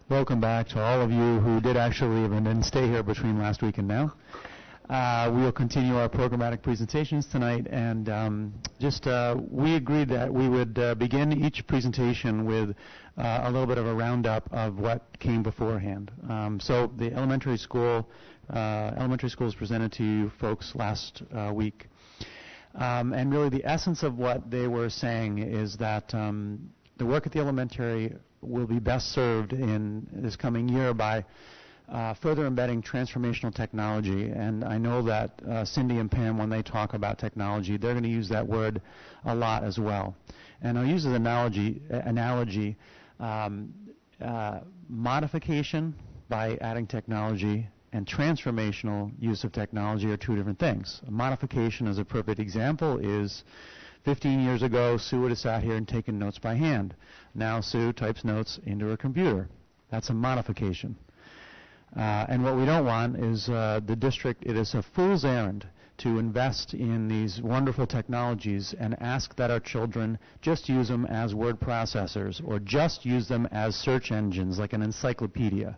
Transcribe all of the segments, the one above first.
Welcome back to all of you who did actually leave and didn't stay here between last week and now. We will continue our programmatic presentations tonight, and we agreed that we would begin each presentation with a little bit of a roundup of what came beforehand. So the elementary school was presented to you folks last week. And really the essence of what they were saying is that the work at the elementary will be best served in this coming year by further embedding transformational technology. And I know that Cindy and Pam, when they talk about technology, they're going to use that word a lot as well. And I'll use as an analogy modification by adding technology and transformational use of technology are two different things. A modification, as a perfect example, is 15 years ago, Sue would have sat here and taken notes by hand. Now Sue types notes into her computer. That's a modification. And what we don't want is the district, it is a fool's errand to invest in these wonderful technologies and ask that our children just use them as word processors or just use them as search engines like an encyclopedia.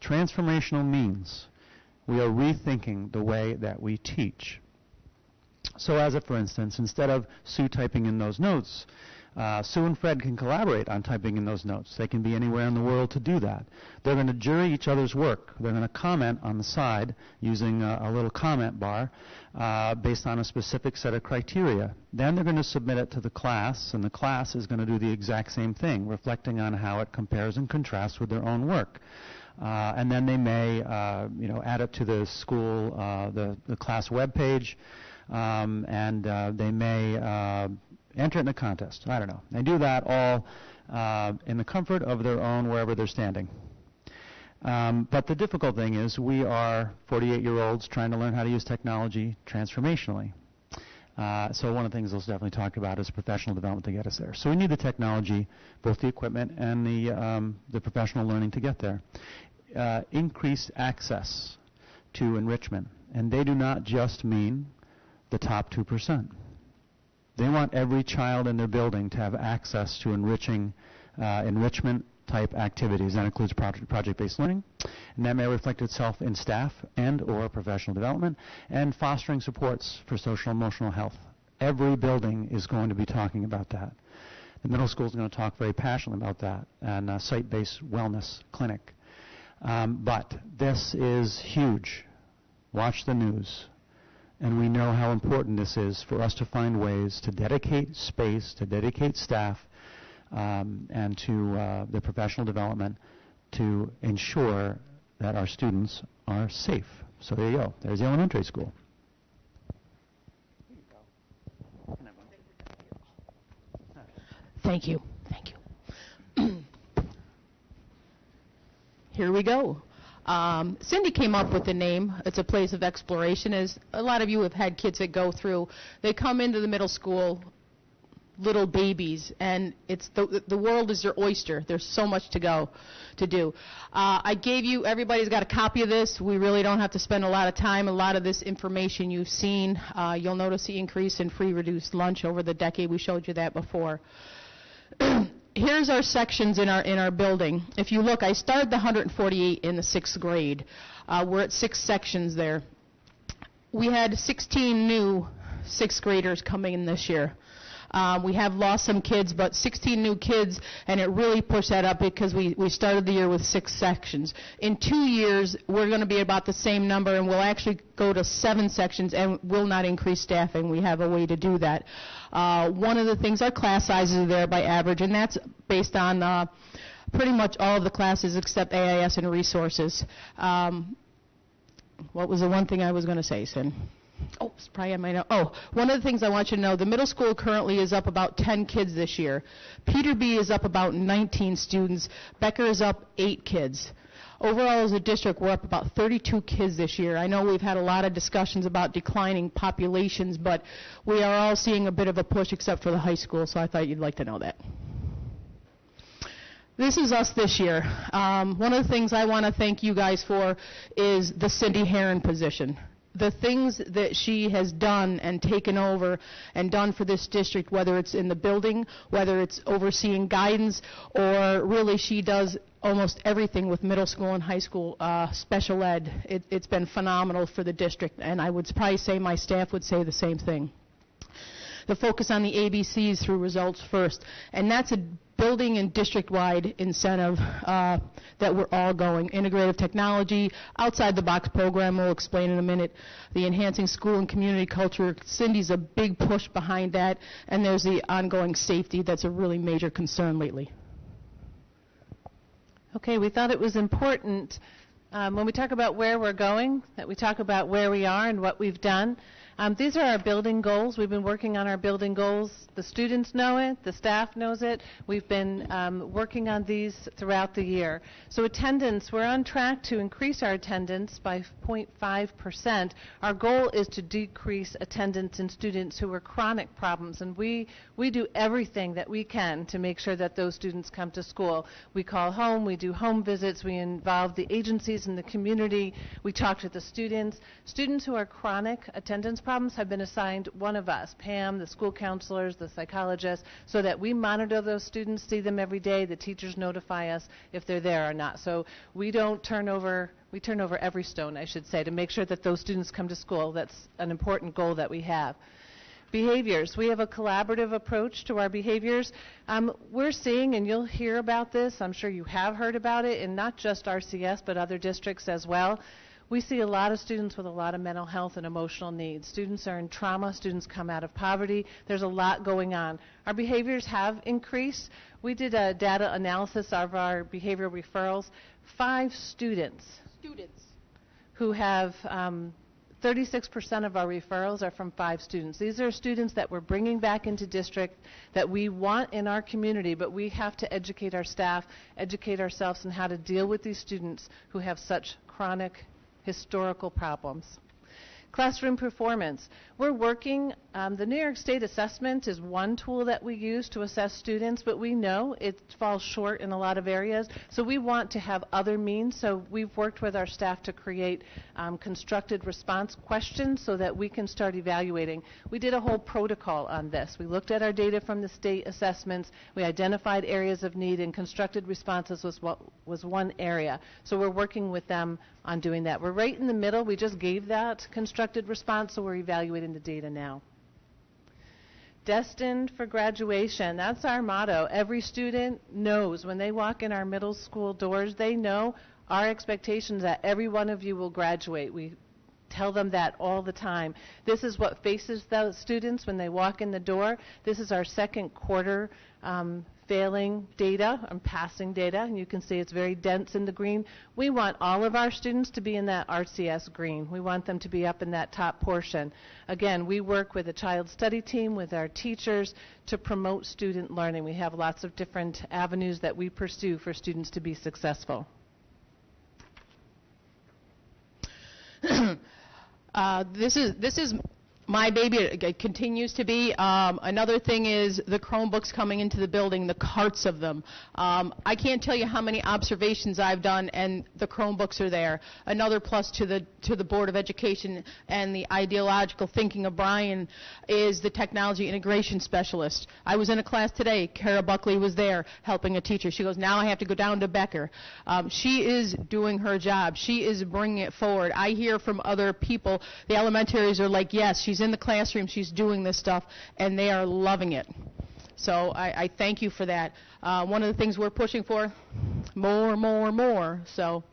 Transformational means we are rethinking the way that we teach. So as for instance, instead of Sue typing in those notes, Sue and Fred can collaborate on typing in those notes. They can be anywhere in the world to do that. They're going to jury each other's work. They're going to comment on the side using a little comment bar based on a specific set of criteria. Then they're going to submit it to the class, and the class is going to do the exact same thing, reflecting on how it compares and contrasts with their own work. And then they may add it to the school, the class webpage, and they may enter it in a contest. I don't know. They do that all in the comfort of their own wherever they're standing. But the difficult thing is we are 48-year-olds trying to learn how to use technology transformationally. So one of the things they'll definitely talk about is professional development to get us there. So we need the technology, both the equipment and the professional learning to get there. Increased access to enrichment. And they do not just mean the top 2%. They want every child in their building to have access to enrichment type activities. That includes project-based learning, and that may reflect itself in staff and or professional development, and fostering supports for social and emotional health. Every building is going to be talking about that. The middle school is going to talk very passionately about that, and a site-based wellness clinic. But this is huge. Watch the news. And we know how important this is for us to find ways to dedicate space, to dedicate staff, and to the professional development to ensure that our students are safe. So there you go. There's the elementary school. Thank you. Thank you. Here we go. Cindy came up with the name. It's a place of exploration. As a lot of you have had kids that go through, they come into the middle school, little babies, and it's the world is their oyster. There's so much to do. I gave you, everybody's got a copy of this. We really don't have to spend a lot of time. A lot of this information you've seen. You'll notice the increase in free reduced lunch over the decade. We showed you that before. Here's our sections in our building. If you look, I started the 148 in the 6th grade. We're at 6 sections there. We had 16 new 6th graders coming in this year. We have lost some kids, but 16 new kids, and it really pushed that up because we started the year with 6 sections. In 2 years, we're going to be about the same number, and we'll actually go to 7 sections and will not increase staffing. We have a way to do that. One of the things, our class sizes are there by average, and that's based on pretty much all of the classes except AIS and resources. What was the one thing I was going to say, Sin? Oh, probably I might know. Oh, one of the things I want you to know, the middle school currently is up about 10 kids this year. Peterby is up about 19 students. Becker is up 8 kids. Overall, as a district, we're up about 32 kids this year. I know we've had a lot of discussions about declining populations, but we are all seeing a bit of a push except for the high school, so I thought you'd like to know that. This is us this year. One of the things I want to thank you guys for is the Cindy Herron position. the things that she has done and taken over and done for this district, whether it's in the building, whether it's overseeing guidance, or really she does almost everything with middle school and high school special ed. It's been phenomenal for the district, and I would probably say my staff would say the same thing. The focus on the ABCs through results first, and that's a building and district-wide incentive that we're all going. Integrative technology, outside-the-box program, we'll explain in a minute. The enhancing school and community culture, Cindy's a big push behind that, and there's the ongoing safety that's a really major concern lately. Okay, we thought it was important when we talk about where we're going, that we talk about where we are and what we've done. These are our building goals. We've been working on our building goals. The students know it. The staff knows it. We've been working on these throughout the year. So attendance, we're on track to increase our attendance by 0.5%. Our goal is to decrease attendance in students who are chronic problems, and we do everything that we can to make sure that those students come to school. We call home. We do home visits. We involve the agencies in the community. We talk to the students. Students who are chronic attendance problems have been assigned one of us, Pam, the school counselors, the psychologists, so that we monitor those students, see them every day. The teachers notify us if they're there or not. So we turn over every stone, I should say, to make sure that those students come to school. That's an important goal that we have. Behaviors. We have a collaborative approach to our behaviors. We're seeing, and you'll hear about this, I'm sure you have heard about it, in not just RCS, but other districts as well. We see a lot of students with a lot of mental health and emotional needs. Students are in trauma. Students come out of poverty. There's a lot going on. Our behaviors have increased. We did a data analysis of our behavioral referrals. 5 students who have 36% of our referrals are from 5 students. These are students that we're bringing back into district that we want in our community, but we have to educate our staff, educate ourselves on how to deal with these students who have such chronic historical problems. Classroom performance. We're working, the New York State assessment is one tool that we use to assess students, but we know it falls short in a lot of areas, so we want to have other means. So we've worked with our staff to create constructed response questions so that we can start evaluating. We did a whole protocol on this. We looked at our data from the state assessments, we identified areas of need, and constructed responses was one area. So we're working with them on doing that. We're right in the middle. We just gave that constructed response, so we're evaluating the data now. Destined for graduation. That's our motto. Every student knows when they walk in our middle school doors, they know our expectations that every one of you will graduate. We tell them that all the time. This is what faces those students when they walk in the door. This is our second quarter failing data, passing data, and you can see it's very dense in the green. We want all of our students to be in that RCS green. We want them to be up in that top portion. Again, we work with a child study team, with our teachers, to promote student learning. We have lots of different avenues that we pursue for students to be successful. This is my baby. It continues to be. Another thing is the Chromebooks coming into the building, the carts of them. I can't tell you how many observations I've done, and the Chromebooks are there. Another plus to the Board of Education and the ideological thinking of Brian is the technology integration specialist. I was in a class today. Kara Buckley was there helping a teacher. She goes, now I have to go down to Becker. She is doing her job. She is bringing it forward. I hear from other people, the elementaries are like, yes, she's in the classroom, she's doing this stuff, and they are loving it. So I thank you for that. One of the things we're pushing for, more. So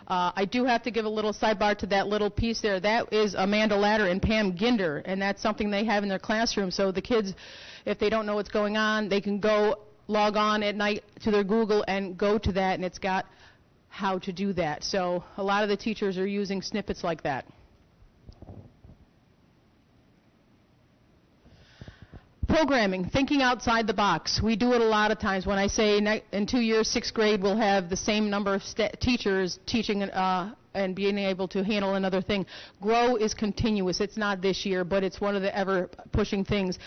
I do have to give a little sidebar to that little piece there. That is Amanda Latter and Pam Ginder, and that's something they have in their classroom. So the kids, if they don't know what's going on, they can go log on at night to their Google and go to that, and it's got how to do that. So a lot of the teachers are using snippets like that. Programming, thinking outside the box. We do it a lot of times. When I say in 2 years, 6th grade, we'll have the same number of teachers teaching and being able to handle another thing. Grow is continuous. It's not this year, but it's one of the ever-pushing things.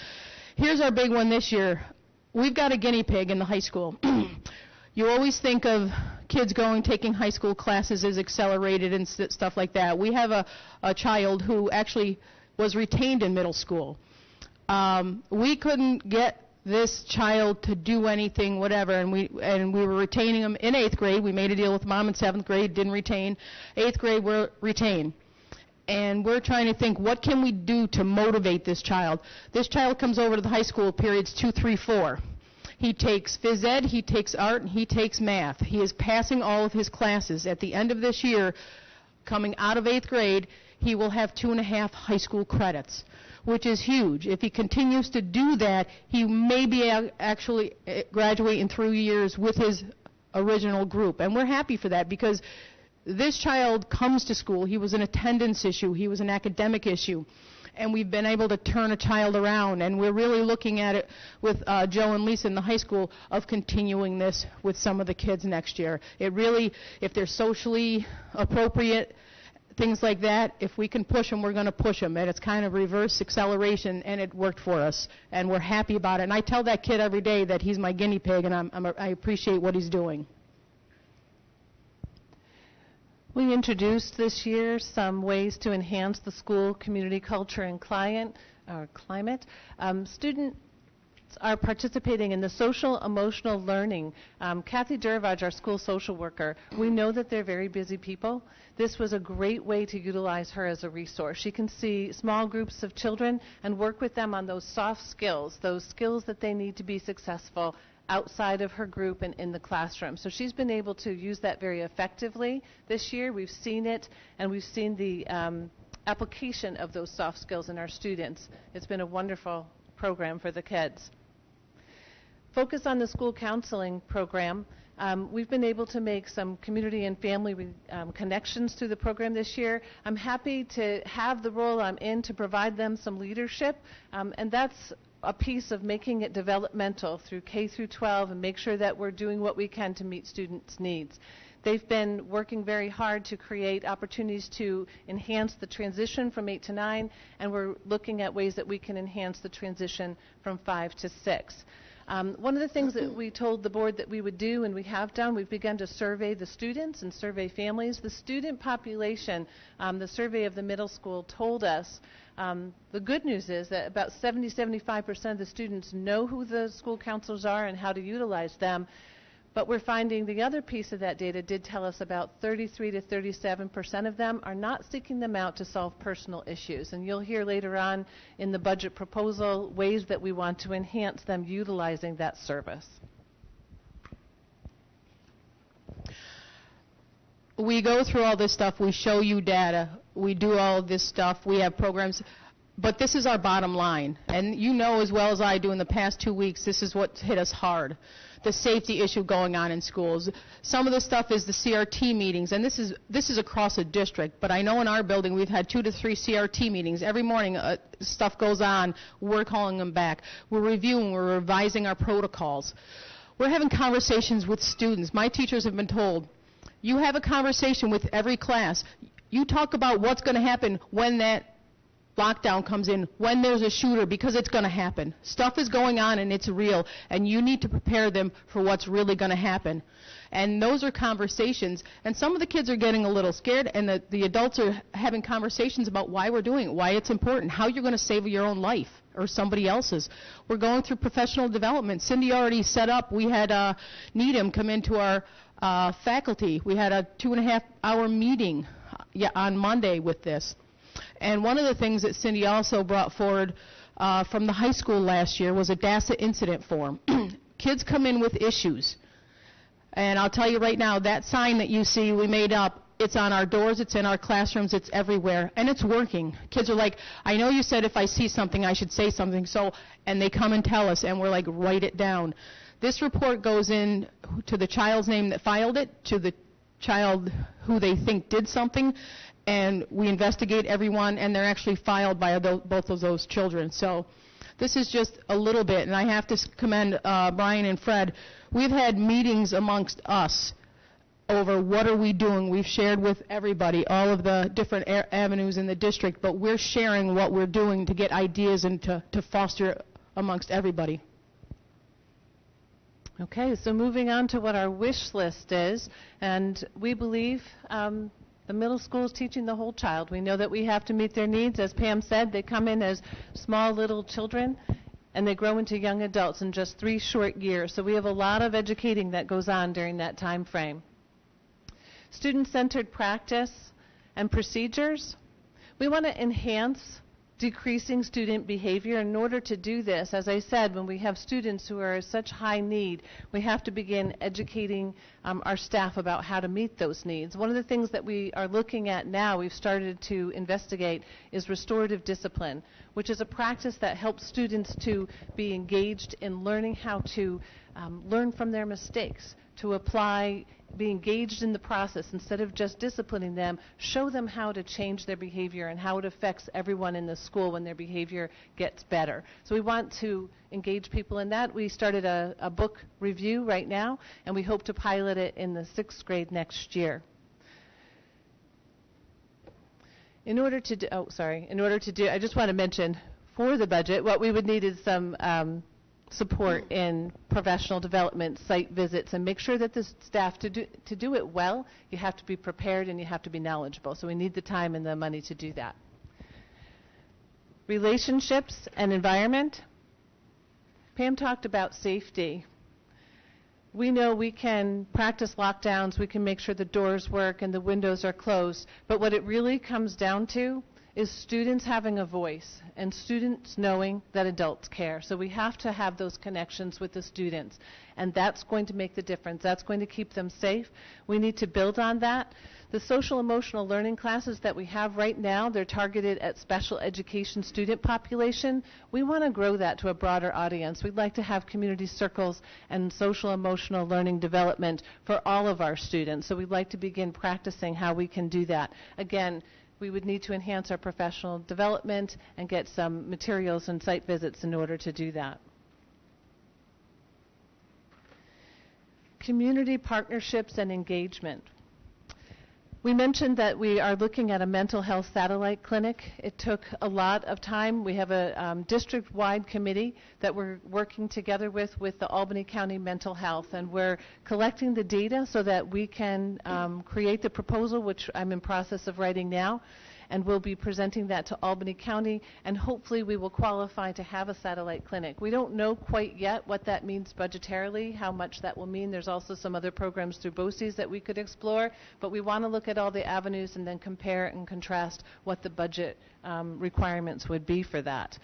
Here's our big one this year. We've got a guinea pig in the high school. You always think of kids taking high school classes as accelerated and stuff like that. We have a child who actually was retained in middle school. We couldn't get this child to do anything, whatever, and we were retaining him in 8th grade. We made a deal with mom in 7th grade, didn't retain. 8th grade, we're retained. And we're trying to think, what can we do to motivate this child? This child comes over to the high school periods 2, 3, 4. He takes phys ed, he takes art, and he takes math. He is passing all of his classes. At the end of this year, coming out of 8th grade, he will have 2.5 high school credits, which is huge. If he continues to do that, he may be actually graduate in 3 years with his original group. And we're happy for that, because this child comes to school. He was an attendance issue. He was an academic issue. And we've been able to turn a child around. And we're really looking at it with Joe and Lisa in the high school of continuing this with some of the kids next year. It really, if they're socially appropriate, things like that, if we can push them, we're going to push them. And it's kind of reverse acceleration, and it worked for us. And we're happy about it. And I tell that kid every day that he's my guinea pig, and I appreciate what he's doing. We introduced this year some ways to enhance the school community culture and climate. Students are participating in the social emotional learning. Kathy Durvaj, our school social worker, we know that they're very busy people. This was a great way to utilize her as a resource. She can see small groups of children and work with them on those soft skills, those skills that they need to be successful outside of her group and in the classroom. So she's been able to use that very effectively this year. We've seen it, and we've seen the application of those soft skills in our students. It's been a wonderful program for the kids. Focus on the school counseling program. We've been able to make some community and family connections through the program this year. I'm happy to have the role I'm in to provide them some leadership, and that's a piece of making it developmental through K through 12 and make sure that we're doing what we can to meet students' needs. They've been working very hard to create opportunities to enhance the transition from 8 to 9, and we're looking at ways that we can enhance the transition from 5 to 6. One of the things that we told the board that we would do, and we have done, we've begun to survey the students and survey families. The student population, the survey of the middle school told us the good news is that about 70-75% of the students know who the school counselors are and how to utilize them. But we're finding the other piece of that data did tell us about 33-37% of them are not seeking them out to solve personal issues. And you'll hear later on in the budget proposal ways that we want to enhance them utilizing that service. We go through all this stuff. We show you data. We do all of this stuff. We have programs. But this is our bottom line. And you know as well as I do in the past 2 weeks, this is what hit us hard. The safety issue going on in schools. Some of the stuff is the CRT meetings, and this is across a district, but I know in our building we've had 2 to 3 CRT meetings. Every morning stuff goes on. We're calling them back. We're reviewing, we're revising our protocols. We're having conversations with students. My teachers have been told, you have a conversation with every class. You talk about what's going to happen when that lockdown comes in, when there's a shooter, because it's going to happen. Stuff is going on and it's real, and you need to prepare them for what's really going to happen. And those are conversations, and some of the kids are getting a little scared, and the adults are having conversations about why we're doing it, why it's important, how you're going to save your own life or somebody else's. We're going through professional development. Cindy already set up, we had Needham come into our faculty. We had a 2.5-hour meeting on Monday with this. And one of the things that Cindy also brought forward from the high school last year was a DASA incident form. Kids come in with issues. And I'll tell you right now, that sign that you see we made up, it's on our doors, it's in our classrooms, it's everywhere, and it's working. Kids are like, I know you said if I see something I should say something, and they come and tell us, and we're like, write it down. This report goes in to the child's name that filed it, to the child who they think did something, and we investigate everyone, and they're actually filed by both of those children. So this is just a little bit, and I have to commend Brian and Fred. We've had meetings amongst us over what are we doing. We've shared with everybody all of the different avenues in the district, but we're sharing what we're doing to get ideas and to foster amongst everybody. Okay, so moving on to what our wish list is, and we believe the middle school is teaching the whole child. We know that we have to meet their needs. As Pam said, they come in as small little children, and they grow into young adults in just 3 short years. So we have a lot of educating that goes on during that time frame. Student-centered practice and procedures. We want to enhance decreasing student behavior. In order to do this, as I said, when we have students who are such high need, we have to begin educating our staff about how to meet those needs. One of the things that we are looking at now, we've started to investigate, is restorative discipline, which is a practice that helps students to be engaged in learning how to learn from their mistakes, to apply, be engaged in the process instead of just disciplining them, show them how to change their behavior and how it affects everyone in the school when their behavior gets better. So we want to engage people in that. We started a book review right now, and we hope to pilot it in the 6th grade next year. In order to do, I just want to mention for the budget, what we would need is some support in professional development, site visits, and make sure that the staff, to do it well, you have to be prepared and you have to be knowledgeable. So we need the time and the money to do that. Relationships and environment. Pam talked about safety. We know we can practice lockdowns, we can make sure the doors work and the windows are closed, but what it really comes down to is students having a voice and students knowing that adults care. So we have to have those connections with the students, and that's going to make the difference. That's going to keep them safe. We need to build on that. The social emotional learning classes that we have right now, they're targeted at special education student population. We want to grow that to a broader audience. We'd like to have community circles and social emotional learning development for all of our students. So we'd like to begin practicing how we can do that. Again, we would need to enhance our professional development and get some materials and site visits in order to do that. Community partnerships and engagement. We mentioned that we are looking at a mental health satellite clinic. It took a lot of time. We have a district-wide committee that we're working together with the Albany County Mental Health, and we're collecting the data so that we can create the proposal, which I'm in process of writing now, and we'll be presenting that to Albany County, and hopefully we will qualify to have a satellite clinic. We don't know quite yet what that means budgetarily, how much that will mean. There's also some other programs through BOCES that we could explore, but we want to look at all the avenues and then compare and contrast what the budget requirements would be for that.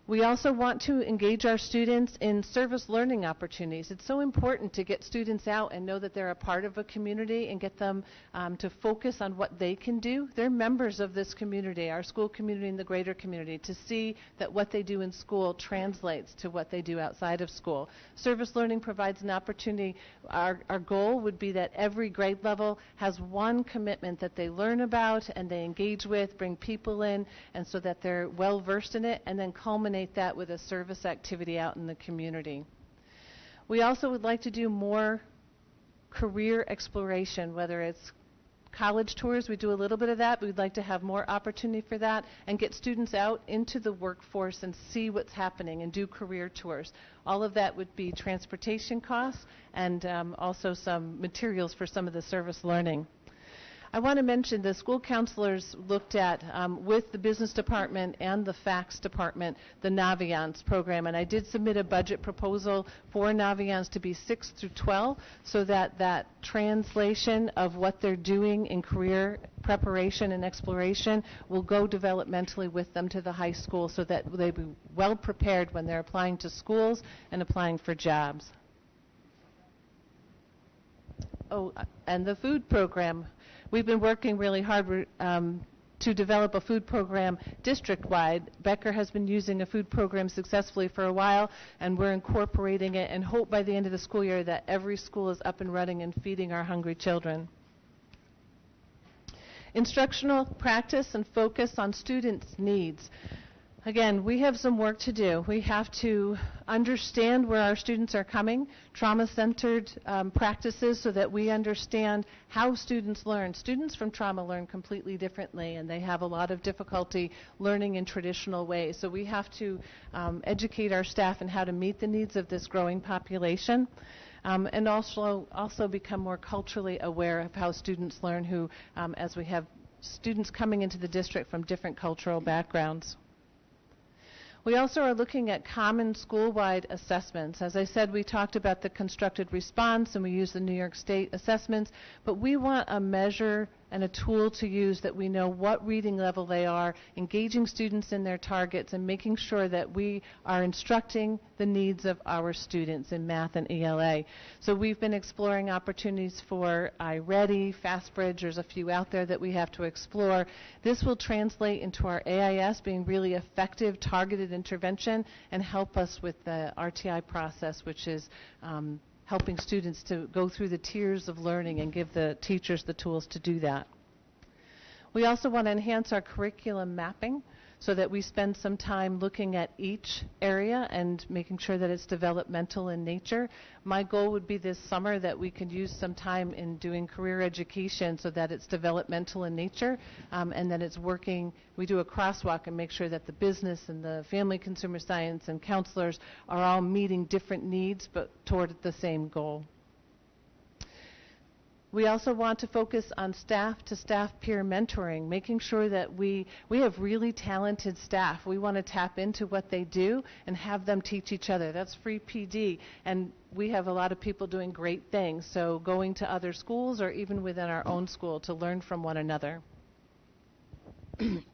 We also want to engage our students in service learning opportunities. It's so important to get students out and know that they're a part of a community and get them to focus on what they can do. They're members of this community, our school community and the greater community, to see that what they do in school translates to what they do outside of school. Service learning provides an opportunity. Our goal would be that every grade level has one commitment that they learn about and they engage with, bring people in, and so that they're well versed in it, and then culminate that with a service activity out in the community. We also would like to do more career exploration, whether it's college tours. We do a little bit of that, but we'd like to have more opportunity for that and get students out into the workforce and see what's happening and do career tours. All of that would be transportation costs and also some materials for some of the service learning. I want to mention the school counselors looked at, with the business department and the FACS department, the Naviance program. And I did submit a budget proposal for Naviance to be 6 through 12 so that that translation of what they're doing in career preparation and exploration will go developmentally with them to the high school so that they be well prepared when they're applying to schools and applying for jobs. Oh, and the food program. We've been working really hard to develop a food program district-wide. Becker has been using a food program successfully for a while, and we're incorporating it and hope by the end of the school year that every school is up and running and feeding our hungry children. Instructional practice and focus on students' needs. Again, we have some work to do. We have to understand where our students are coming, trauma-centered practices, so that we understand how students learn. Students from trauma learn completely differently, and they have a lot of difficulty learning in traditional ways. So we have to educate our staff in how to meet the needs of this growing population, and also become more culturally aware of how students learn, who, as we have students coming into the district from different cultural backgrounds. We also are looking at common school-wide assessments. As I said, we talked about the constructed response, and we use the New York State assessments, but we want a measure and a tool to use that we know what reading level they are, engaging students in their targets, and making sure that we are instructing the needs of our students in math and ELA. So we've been exploring opportunities for iReady, FastBridge. There's a few out there that we have to explore. This will translate into our AIS being really effective, targeted intervention, and help us with the RTI process, which is helping students to go through the tiers of learning and give the teachers the tools to do that. We also want to enhance our curriculum mapping so that we spend some time looking at each area and making sure that it's developmental in nature. My goal would be this summer that we could use some time in doing career education so that it's developmental in nature, and that it's working. We do a crosswalk and make sure that the business and the family consumer science and counselors are all meeting different needs but toward the same goal. We also want to focus on staff-to-staff peer mentoring, making sure that we have really talented staff. We want to tap into what they do and have them teach each other. That's free PD. And we have a lot of people doing great things, so going to other schools or even within our own school to learn from one another.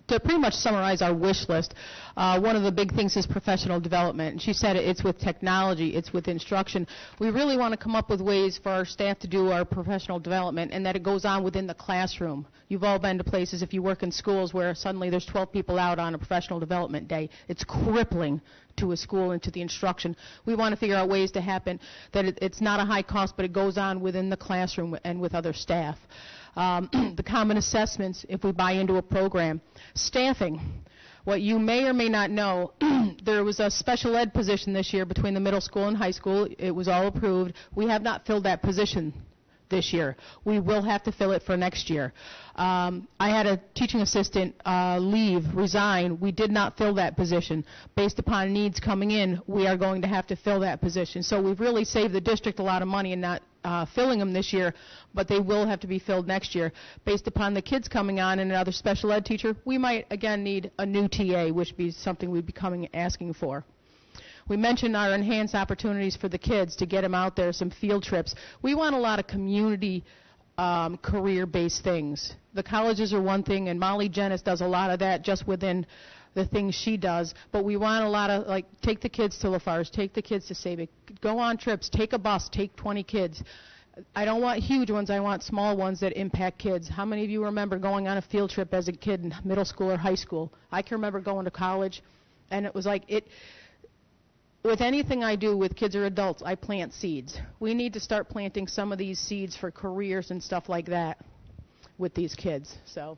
To pretty much summarize our wish list, one of the big things is professional development. And she said it's with technology, it's with instruction. We really want to come up with ways for our staff to do our professional development, and that it goes on within the classroom. You've all been to places, if you work in schools, where suddenly there's 12 people out on a professional development day. It's crippling to a school and to the instruction. We want to figure out ways to happen that it's not a high cost, but it goes on within the classroom and with other staff. The common assessments, if we buy into a program. Staffing. What you may or may not know, there was a special ed position this year between the middle school and high school. It was all approved. We have not filled that position this year. We will have to fill it for next year. I had a teaching assistant resign. We did not fill that position. Based upon needs coming in, we are going to have to fill that position. So we've really saved the district a lot of money in not filling them this year, but they will have to be filled next year. Based upon the kids coming on and another special ed teacher, we might again need a new TA, which would be something we'd be asking for. We mentioned our enhanced opportunities for the kids to get them out there, some field trips. We want a lot of community career-based things. The colleges are one thing, and Molly Jennis does a lot of that just within the things she does, but we want a lot of, like, take the kids to Lafarge, take the kids to Sabic, go on trips, take a bus, take 20 kids. I don't want huge ones, I want small ones that impact kids. How many of you remember going on a field trip as a kid in middle school or high school? I can remember going to college, and it was like with anything I do with kids or adults, I plant seeds. We need to start planting some of these seeds for careers and stuff like that with these kids. So,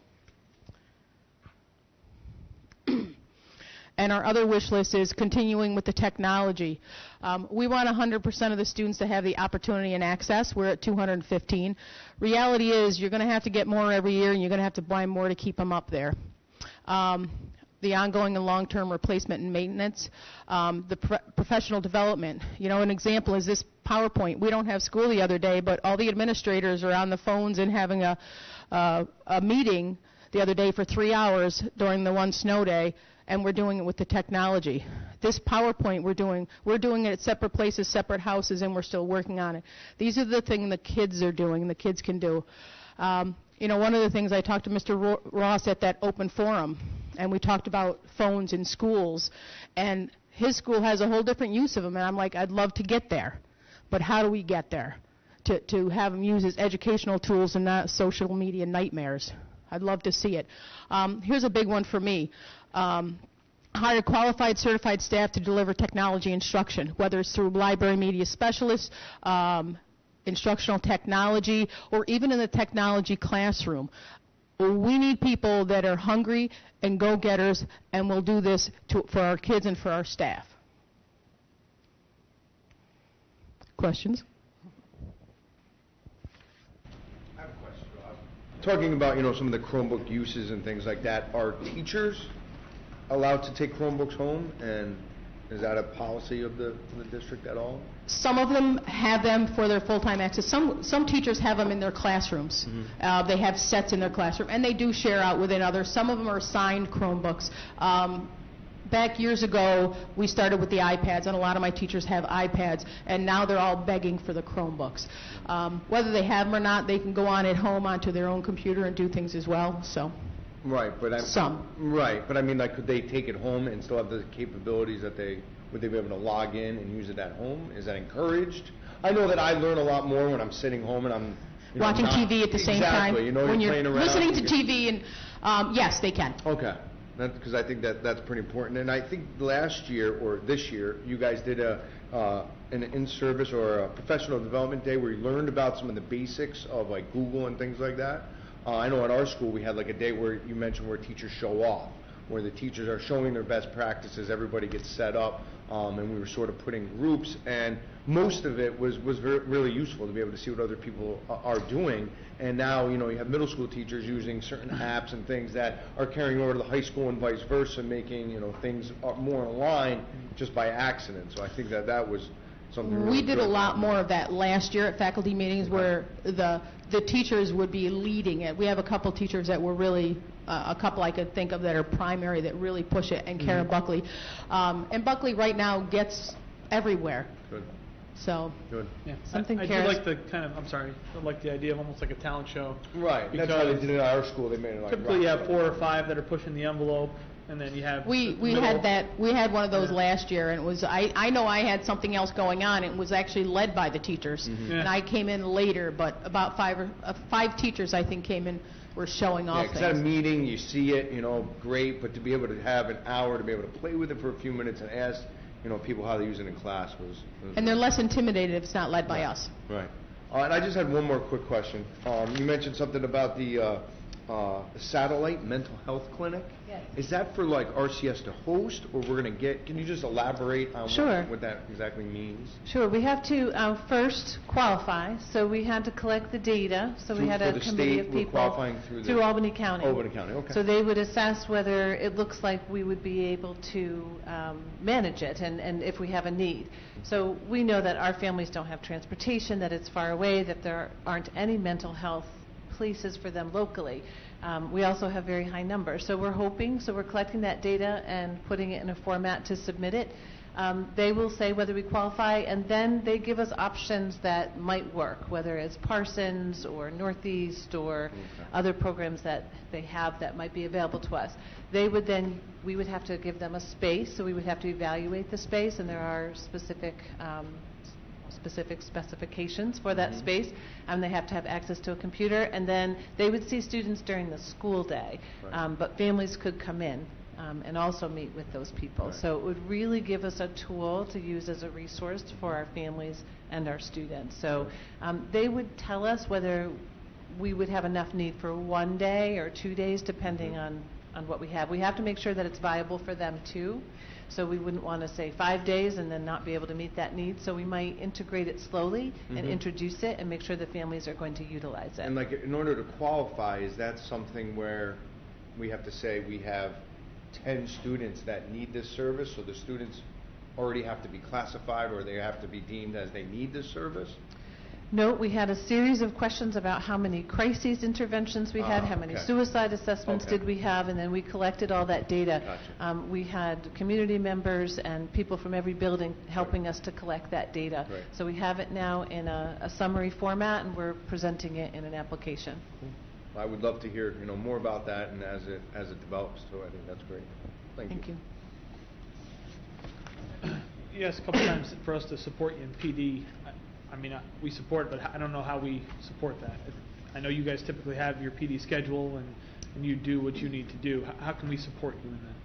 and our other wish list is continuing with the technology. We want 100% of the students to have the opportunity and access. We're at 215. Reality is you're going to have to get more every year, and you're going to have to buy more to keep them up there. The ongoing and long-term replacement and maintenance, the professional development. You know, an example is this PowerPoint. We don't have school the other day, but all the administrators are on the phones and having a meeting the other day for 3 hours during the one snow day, and we're doing it with the technology. This PowerPoint we're doing it at separate places, separate houses, and we're still working on it. These are the things the kids are doing, the kids can do. You know, one of the things I talked to Mr. Ross at that open forum, and we talked about phones in schools, and his school has a whole different use of them, and I'm like, I'd love to get there, but how do we get there to have them use as educational tools and not social media nightmares? I'd love to see it. Here's a big one for me. Hire qualified, certified staff to deliver technology instruction, whether it's through library media specialists, instructional technology, or even in the technology classroom. we need people that are hungry and go-getters, and will do this for our kids and for our staff. Questions? I have a question, Rob. Talking about, some of the Chromebook uses and things like that, are teachers allowed to take Chromebooks home, and is that a policy of the district at all? Some of them have them for their full-time access. Some teachers have them in their classrooms. Mm-hmm. They have sets in their classroom, and they do share out within others. Some of them are assigned Chromebooks. Back years ago, we started with the iPads, and a lot of my teachers have iPads, and now they're all begging for the Chromebooks. Whether they have them or not, they can go on at home onto their own computer and do things as well. So. Right, but I mean, like, could they take it home and still have the capabilities that would they be able to log in and use it at home? Is that encouraged? I know that I learn a lot more when I'm sitting home and I'm watching TV at the same time. Exactly, when you're you're playing around. Listening to TV, and yes, they can. Okay, because I think that's pretty important. And I think last year or this year, you guys did an in-service or a professional development day where you learned about some of the basics of like Google and things like that. I know at our school we had like a day where you mentioned where teachers show off, where the teachers are showing their best practices, everybody gets set up, and we were sort of putting groups, and most of it was really useful to be able to see what other people are doing. And now, you have middle school teachers using certain apps and things that are carrying over to the high school and vice versa, making, things more in line just by accident. So I think that was something really We did good. a lot more of that last year at faculty meetings where the teachers would be leading it. We have a couple teachers that were really, a couple I could think of that are primary that really push it, and Karen Buckley. And Buckley right now gets everywhere. Good. So. Good. Yeah. Something I do Karen- like the kind of, I like the idea of almost like a talent show. Right, that's how they did it at our school. They made it like Typically you rock have show. 4 or 5 that are pushing the envelope, and then you have We the had middle. that. We had one of those Yeah. last year, and it was. I know I had something else going on. It was actually led by the teachers, Yeah. and I came in later. But about 5 teachers I think came in, were showing Yeah, off because at a things. meeting, you see it, great, but to be able to have an hour to be able to play with it for a few minutes and ask, people how they use it in class was And they're less intimidated if it's not led by us. Right. And I just had one more quick question. You mentioned something about the satellite mental health clinic. Yes. Is that for like RCS to host, or we're going to get? Can you just elaborate on Sure. what that exactly means? Sure, we have to first qualify, so we had to collect the data, so we had For a the committee state, of we're people. qualifying through Albany County. Albany County, okay. So they would assess whether it looks like we would be able to manage it and if we have a need. So we know that our families don't have transportation, that it's far away, that there aren't any mental health places for them locally. We also have very high numbers. So we're collecting that data and putting it in a format to submit it. They will say whether we qualify, and then they give us options that might work, whether it's Parsons or Northeast or other programs that they have that might be available to us. We would have to give them a space, so we would have to evaluate the space, and there are specific specifications for that space, and they have to have access to a computer, and then they would see students during the school day, Right. but families could come in and also meet with those people. Right. So it would really give us a tool to use as a resource for our families and our students. So they would tell us whether we would have enough need for 1 day or 2 days, depending on what we have. We have to make sure that it's viable for them too. So we wouldn't want to say 5 days and then not be able to meet that need. So we might integrate it slowly and introduce it and make sure the families are going to utilize it. And like, in order to qualify, is that something where we have to say we have 10 students that need this service, so the students already have to be classified, or they have to be deemed as they need this service? No, we had a series of questions about how many crises interventions we had, how many okay. suicide assessments Okay. did we have, and then we collected all that data. Gotcha. We had community members and people from every building helping us to collect that data. Right. So we have it now in a summary format, and we're presenting it in an application. I would love to hear, more about that, and as it develops, so I think that's great. Thank you. You asked a couple times for us to support you in PD. I mean, we support, but I don't know how we support that. I know you guys typically have your PD schedule, and you do what you need to do. How can we support you in that?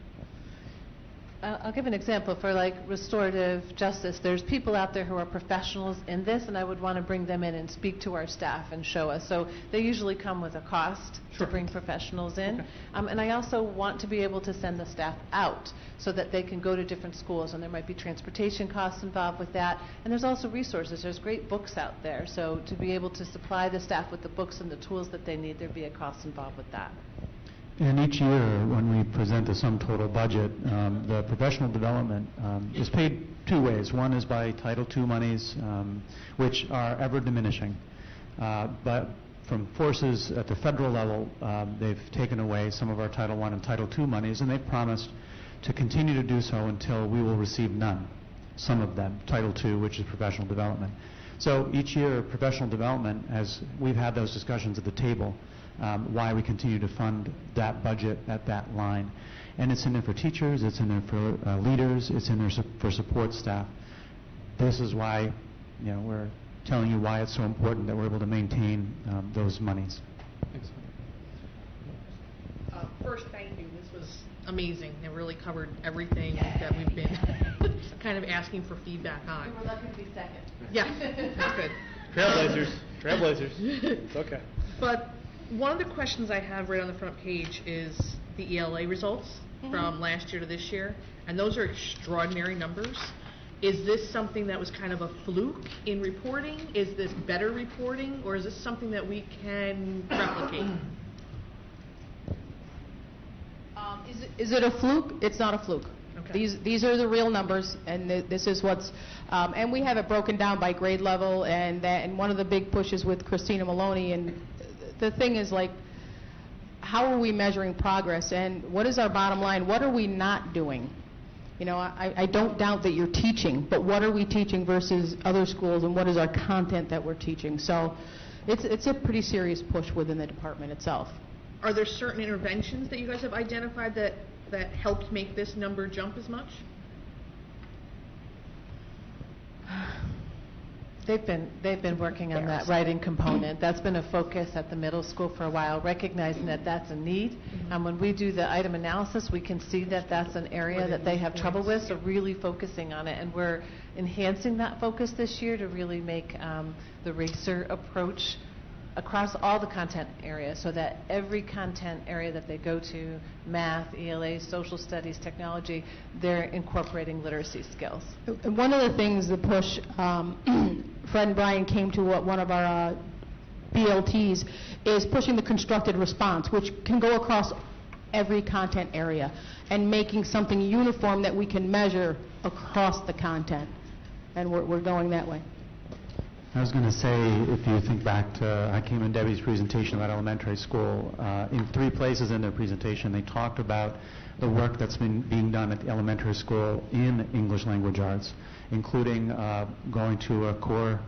I'll give an example for like restorative justice. There's people out there who are professionals in this, and I would want to bring them in and speak to our staff and show us. So they usually come with a cost to bring professionals in. Okay. And I also want to be able to send the staff out so that they can go to different schools, and there might be transportation costs involved with that. And there's also resources. There's great books out there. So to be able to supply the staff with the books and the tools that they need, there'd be a cost involved with that. And each year, when we present the sum total budget, the professional development is paid two ways. One is by Title II monies, which are ever diminishing. But from forces at the federal level, they've taken away some of our Title I and Title II monies, and they've promised to continue to do so until we will receive none, some of them, Title II, which is professional development. So each year, professional development, as we've had those discussions at the table, why we continue to fund that budget at that line. And it's in there for teachers, it's in there for leaders, it's in there for support staff. This is why, we're telling you why it's so important that we're able to maintain those monies. Thanks. First, thank you. This was amazing. It really covered everything that we've been kind of asking for feedback on. We were lucky to be second. Yeah, that's good. Trailblazers. It's okay. But one of the questions I have right on the front page is the ELA results from last year to this year, and those are extraordinary numbers. Is this something that was kind of a fluke in reporting? Is this better reporting, or is this something that we can replicate? Is it a fluke? It's not a fluke. Okay. These are the real numbers, and this is what's, and we have it broken down by grade level, and one of the big pushes with Christina Maloney, and the thing is, like, how are we measuring progress, and what is our bottom line? What are we not doing? I don't doubt that you're teaching, but what are we teaching versus other schools, and what is our content that we're teaching? So it's a pretty serious push within the department itself. Are there certain interventions that you guys have identified that helped make this number jump as much? They've been working on that writing component. That's been a focus at the middle school for a while, recognizing that that's a need. And when we do the item analysis, we can see that that's an area that they have trouble with, so really focusing on it. And we're enhancing that focus this year to really make the RACER approach across all the content areas, so that every content area that they go to, math, ELA, social studies, technology, they're incorporating literacy skills. And one of the things, the push, Fred and Brian came to one of our BLTs, is pushing the constructed response, which can go across every content area, and making something uniform that we can measure across the content. And we're going that way. I was going to say, if you think back to, I came in Debbie's presentation about elementary school, in 3 places in their presentation, they talked about the work that's been being done at the elementary school in English language arts, including going to a core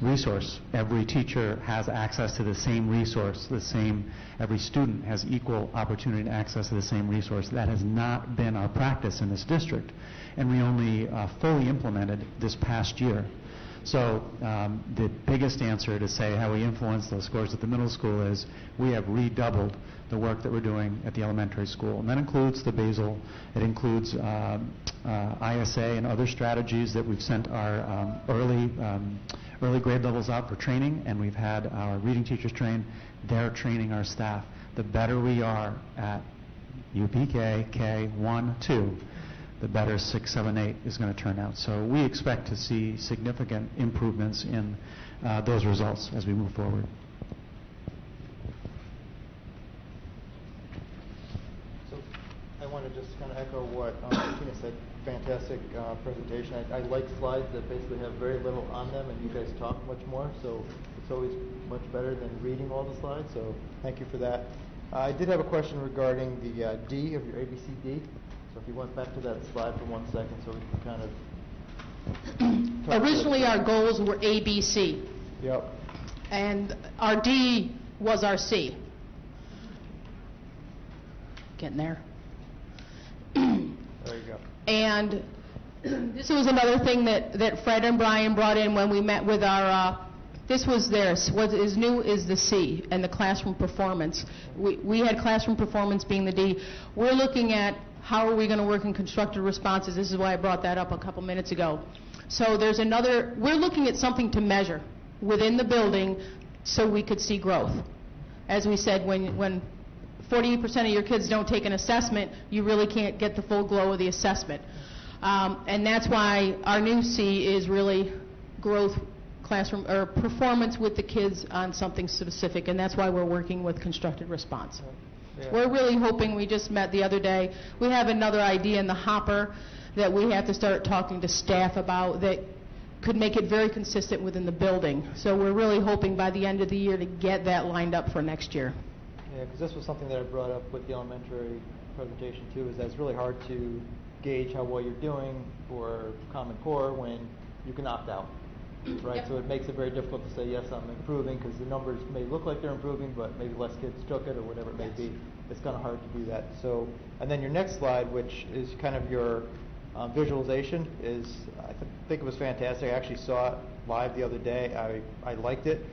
resource. Every teacher has access to the same resource, every student has equal opportunity to access to the same resource. That has not been our practice in this district, and we only fully implemented this past year. So the biggest answer to say how we influence those scores at the middle school is we have redoubled the work that we're doing at the elementary school. And that includes the Basel, it includes ISA and other strategies that we've sent our early grade levels out for training, and we've had our reading teachers train. They're training our staff. The better we are at UPK, K, 1, 2, the better 6, 7, 8 is going to turn out. So we expect to see significant improvements in those results as we move forward. So I want to just kind of echo what Tina said. Fantastic presentation. I like slides that basically have very little on them, and you guys talk much more, so it's always much better than reading all the slides, so thank you for that. I did have a question regarding the D of your ABCD. So if you went back to that slide for 1 second so we can kind of... Originally our goals were A, B, C. Yep. And our D was our C. Getting there. There you go. And this was another thing that Fred and Brian brought in when we met with our, this was theirs. What is new is the C and the classroom performance. We had classroom performance being the D. We're looking at how are we going to work in constructive responses? This is why I brought that up a couple minutes ago. So there's another, we're looking at something to measure within the building so we could see growth. As we said, when 48% of your kids don't take an assessment, you really can't get the full glow of the assessment. And that's why our new C is really growth classroom or performance with the kids on something specific, and that's why we're working with constructive response. Yeah. We're really hoping, we just met the other day, we have another idea in the hopper that we have to start talking to staff about that could make it very consistent within the building. So we're really hoping by the end of the year to get that lined up for next year. Yeah, because this was something that I brought up with the elementary presentation too, is that it's really hard to gauge how well you're doing for Common Core when you can opt out, right? Yep. So it makes it very difficult to say, yes, I'm improving, because the numbers may look like they're improving, but maybe less kids took it or whatever it may be. It's kind of hard to do that. So, and then your next slide, which is kind of your visualization, is, I think it was fantastic. I actually saw it live the other day. I liked it.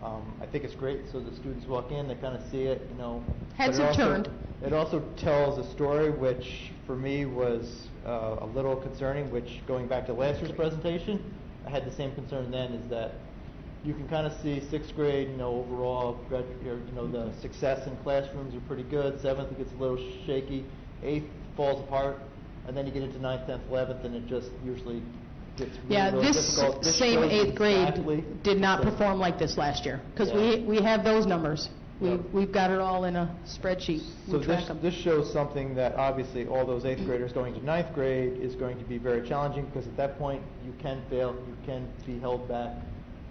I think it's great. So the students walk in, they kind of see it, you know. Heads have turned. It also tells a story, which for me was a little concerning, which going back to last year's presentation, I had the same concern then, is that you can kind of see 6th grade, you know, overall, you know, the success in classrooms are pretty good. 7th, it gets a little shaky. 8th falls apart. And then you get into 9th, 10th, 11th, and it just usually gets really difficult. This same 8th grade did not perform like this last year, because we have those numbers. We've got it all in a spreadsheet. So this shows something that obviously all those 8th graders going to 9th grade is going to be very challenging, because at that point you can fail, you can be held back,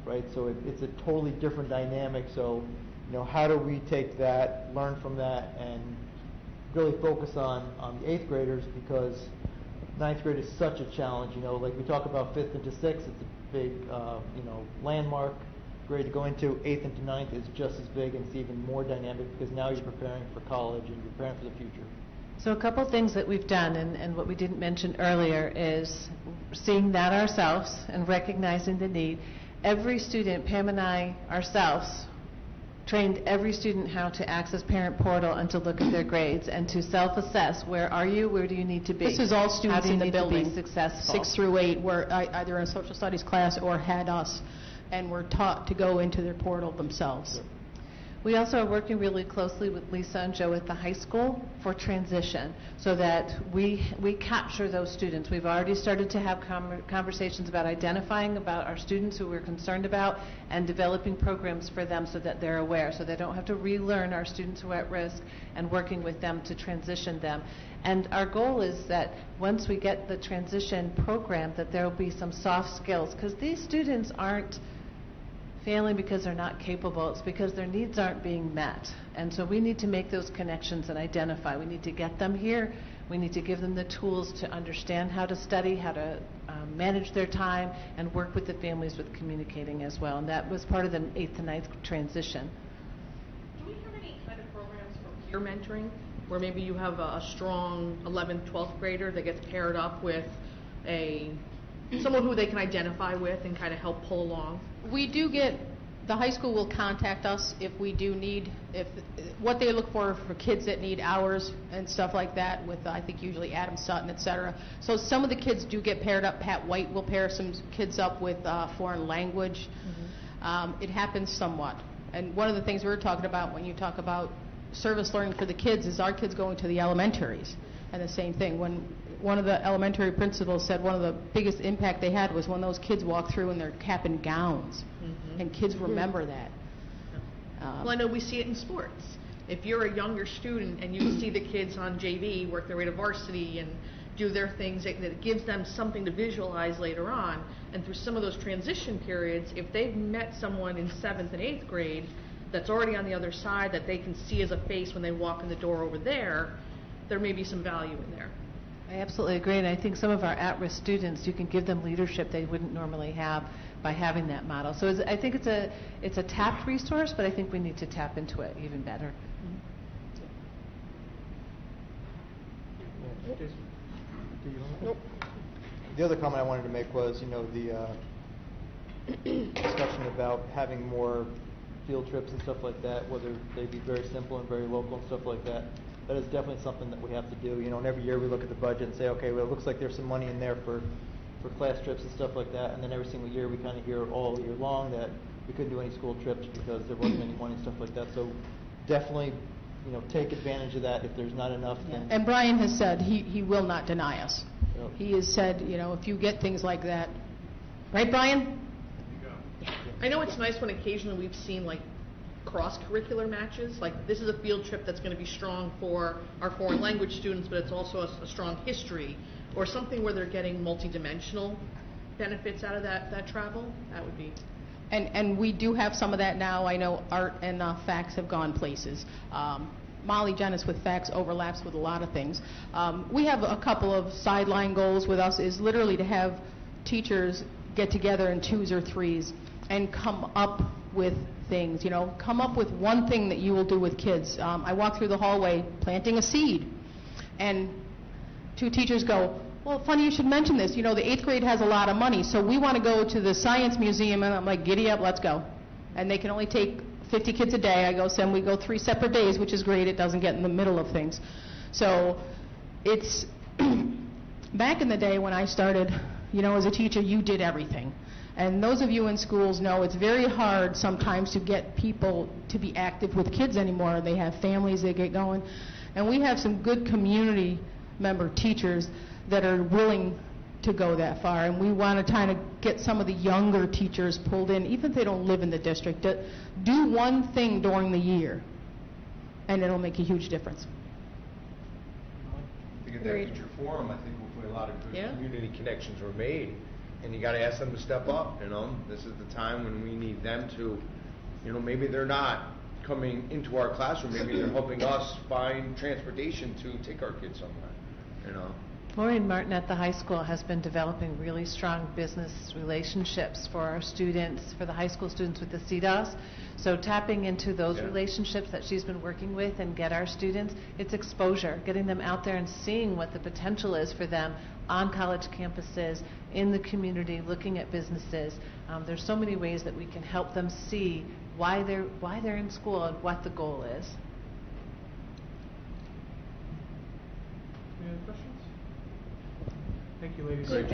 right? So it's a totally different dynamic. So, you know, how do we take that, learn from that, and really focus on the 8th graders, because 9th grade is such a challenge. You know, like we talk about 5th into 6th, it's a big, you know, landmark grade to go into. 8th into 9th is just as big, and it's even more dynamic, because now you're preparing for college and you're preparing for the future. So a couple things that we've done, and what we didn't mention earlier, is seeing that ourselves and recognizing the need. Every student, Pam and I ourselves, trained every student how to access parent portal and to look at their grades and to self-assess. Where are you? Where do you need to be? This is all students in the building. How do you need to be successful? 6 through 8 were either in a social studies class or had us, and were taught to go into their portal themselves. Yep. We also are working really closely with Lisa and Joe at the high school for transition, so that we capture those students. We've already started to have conversations about identifying about our students who we're concerned about and developing programs for them so that they're aware, so they don't have to relearn our students who are at risk, and working with them to transition them. And our goal is that once we get the transition program, that there will be some soft skills, because these students aren't failing because they're not capable. It's because their needs aren't being met. And so we need to make those connections and identify. We need to get them here. We need to give them the tools to understand how to study, how to manage their time, and work with the families with communicating as well. And that was part of the 8th to 9th transition. Do we have any kind of programs for peer mentoring, where maybe you have a strong 11th, 12th grader that gets paired up with someone who they can identify with and kind of help pull along? We do get, the high school will contact us if we do need, what they look for kids that need hours and stuff like that, with I think usually Adam Sutton, et cetera. So some of the kids do get paired up. Pat White will pair some kids up with foreign language. Mm-hmm. It happens somewhat. And one of the things we were talking about when you talk about service learning for the kids is our kids going to the elementaries. And the same thing, when one of the elementary principals said one of the biggest impact they had was when those kids walked through in their cap and gowns. Mm-hmm. And kids remember that. Well, I know we see it in sports. If you're a younger student and you see the kids on JV work their way to varsity and do their things, that gives them something to visualize later on. And through some of those transition periods, if they've met someone in 7th and 8th grade that's already on the other side that they can see as a face when they walk in the door over there, there may be some value in there. I absolutely agree, and I think some of our at-risk students, you can give them leadership they wouldn't normally have by having that model. So I think it's a tapped resource, but I think we need to tap into it even better. Nope. The other comment I wanted to make was, you know, the discussion about having more field trips and stuff like that, whether they be very simple and very local and stuff like that. that is definitely something that we have to do. You know, and every year we look at the budget and say, okay, well, it looks like there's some money in there for class trips and stuff like that, and then every single year we kind of hear all year long that we couldn't do any school trips because there wasn't any money and stuff like that. So definitely, you know, take advantage of that. If there's not enough, then... And Brian has said he will not deny us. Yep. He has said, you know, if you get things like that, right, Brian? I know it's nice when occasionally we've seen like cross-curricular matches, like this is a field trip that's going to be strong for our foreign language students, but it's also a strong history, or something where they're getting multidimensional benefits out of that travel. That would be... And we do have some of that now. I know art and FACS have gone places. Molly Jennis with FACS overlaps with a lot of things. We have a couple of sideline goals with us, is literally to have teachers get together in 2s or 3s and come up with things, you know, come up with one thing that you will do with kids. I walk through the hallway planting a seed, and 2 teachers go, well, funny you should mention this. You know, the 8th grade has a lot of money, so we want to go to the science museum. And I'm like, giddy up, let's go. And they can only take 50 kids a day. I go, Sam, we go 3 separate days, which is great. It doesn't get in the middle of things. So it's, back in the day when I started, you know, as a teacher, you did everything. And those of you in schools know it's very hard sometimes to get people to be active with kids anymore. They have families, they get going. And we have some good community member teachers that are willing to go that far, and we want to kind of get some of the younger teachers pulled in, even if they don't live in the district, to do one thing during the year, and it'll make a huge difference. To get that teacher forum, I think hopefully a lot of good community connections were made, and you got to ask them to step up. You know, this is the time when we need them to, you know, maybe they're not coming into our classroom, maybe they're helping us find transportation to take our kids somewhere. You know. Maureen Martin at the high school has been developing really strong business relationships for our students, for the high school students with the CDOS. So tapping into those relationships that she's been working with and get our students, it's exposure, getting them out there and seeing what the potential is for them on college campuses, in the community, looking at businesses. There's so many ways that we can help them see why they're in school and what the goal is. Any other questions? Thank you, ladies.